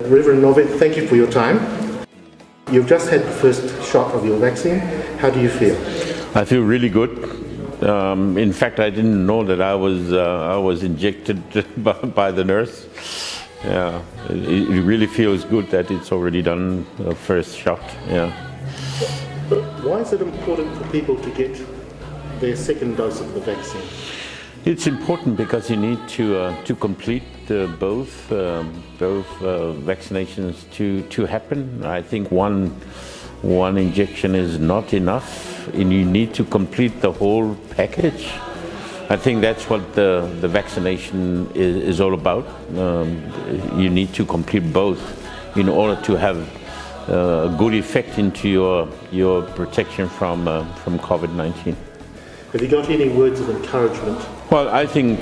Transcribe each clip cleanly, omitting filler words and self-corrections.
Reverend Nove, thank you for your time. You've just had the first shot of your vaccine. How do you feel? I feel really good. In fact, I didn't know that I was injected by the nurse. Yeah, it really feels good that it's already done, the first shot. Yeah. But why is it important for people to get their second dose of the vaccine? It's important because you need to complete both vaccinations to happen. I think one injection is not enough, and you need to complete the whole package. I think that's what the vaccination is all about. You need to complete both in order to have a good effect into your protection from COVID-19. Have you got any words of encouragement? Well, I think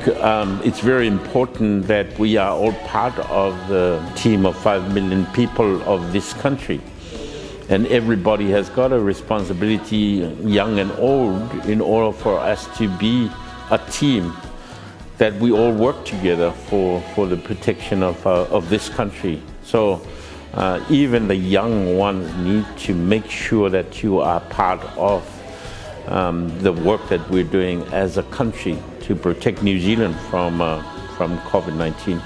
it's very important that we are all part of the team of 5 million people of this country. And everybody has got a responsibility, young and old, in order for us to be a team that we all work together for the protection of this country. So even the young ones need to make sure that you are part of the work that we're doing as a country to protect New Zealand from COVID-19.